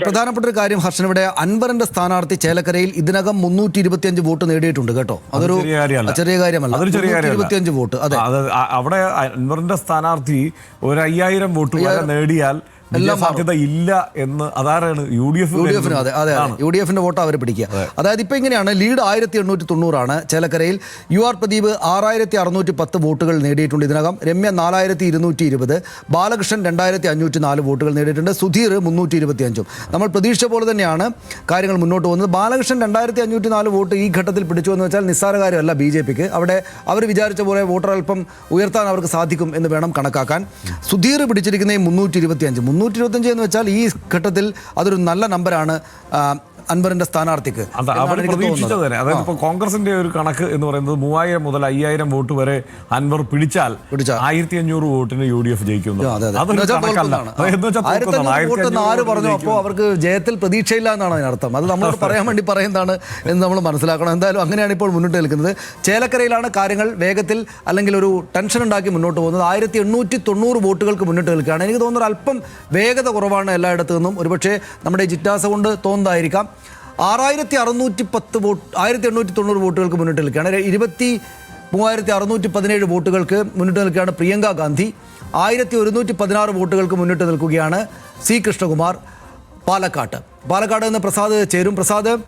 പ്രധാനപ്പെട്ട ഒരു കാര്യം ഹർഷൻ, ഇവിടെ അൻവറിന്റെ സ്ഥാനാർത്ഥി ചേലക്കരയിൽ ഇതിനകം 325 വോട്ട് നേടിയിട്ടുണ്ട് കേട്ടോ. അതൊരു ചെറിയ കാര്യമല്ല. 325 വോട്ട്. അതെ, അവിടെ അൻവറിന്റെ സ്ഥാനാർത്ഥി ഒരു 5000 വോട്ട് വരെ നേടിയാൽ സാധ്യത ഇല്ല എന്ന് അതാരാണ് യു ഡി എഫിന്. അതെ അതെ, യു ഡി എഫിന്റെ വോട്ട് അവർ പിടിക്കുക. അതായത് ഇപ്പൊ ഇങ്ങനെയാണ്, ലീഡ് 1890 ചേലക്കരയിൽ. യു ആർ പ്രദീപ് 6610 വോട്ടുകൾ നേടിയിട്ടുണ്ട് ഇതിനകം. രമ്യ 4220, ബാലകൃഷ്ണൻ 2504 വോട്ടുകൾ നേടിയിട്ടുണ്ട്. സുധീർ 325. നമ്മൾ പ്രതീക്ഷിച്ച പോലെ തന്നെയാണ് കാര്യങ്ങൾ മുന്നോട്ട് പോകുന്നത്. ബാലകൃഷ്ണൻ 2504 വോട്ട് ഈ ഘട്ടത്തിൽ പിടിച്ചു എന്ന് വെച്ചാൽ നിസ്സാര കാര്യമല്ല ബി ജെ പിക്ക്. അവിടെ അവർ വിചാരിച്ച പോലെ വോട്ടർ അല്പം ഉയർത്താൻ അവർക്ക് സാധിക്കും എന്ന് വേണം കണക്കാക്കാൻ. സുധീർ പിടിച്ചിരിക്കുന്ന 325 എന്ന് വെച്ചാൽ ഈ ഘട്ടത്തിൽ അതൊരു നല്ല നമ്പറാണ് അൻവറിന്റെ സ്ഥാനാർത്ഥിക്ക്. പ്രതീക്ഷിച്ചത് തന്നെ. അതായത് ഇപ്പോൾ കോൺഗ്രസിന്റെ ഒരു കണക്ക് എന്ന് പറയുന്നത് 3000 മുതൽ 5000 വോട്ട് വരെ അൻവർ പിടിച്ചാൽ 1500 വോട്ടിന് യു ഡി എഫ് ജയിക്കുന്നു. ആര് പറഞ്ഞു? അപ്പോൾ അവർക്ക് ജയത്തിൽ പ്രതീക്ഷയില്ല എന്നാണ് അതിനർത്ഥം. അത് നമ്മൾ പറയാൻ വേണ്ടി പറയുന്നതാണ് എന്ന് നമ്മൾ മനസ്സിലാക്കണം. എന്തായാലും അങ്ങനെയാണ് ഇപ്പോൾ മുന്നോട്ട് നിൽക്കുന്നത്. ചേലക്കരയിലാണ് കാര്യങ്ങൾ വേഗത്തിൽ അല്ലെങ്കിൽ ഒരു ടെൻഷൻ ഉണ്ടാക്കി മുന്നോട്ട് പോകുന്നത്. 1890 വോട്ടുകൾക്ക് മുന്നോട്ട് നിൽക്കുകയാണ്. എനിക്ക് തോന്നുന്നത് അല്പം വേഗത കുറവാണ് എല്ലായിടത്തു നിന്നും. ഒരുപക്ഷെ നമ്മുടെ ജിജ്ഞാസ കൊണ്ട് തോന്നുന്നതായിരിക്കാം. 6610 വോട്ട്, 1890 വോട്ടുകൾക്ക് മുന്നിട്ട് നിൽക്കുകയാണ്. 23617 വോട്ടുകൾക്ക് മുന്നിട്ട് നിൽക്കുകയാണ് പ്രിയങ്ക ഗാന്ധി. 1116 വോട്ടുകൾക്ക് മുന്നിട്ട് നിൽക്കുകയാണ് സി കൃഷ്ണകുമാർ പാലക്കാട് നിന്ന്. പ്രസാദ് ചേരും. പ്രസാദ്,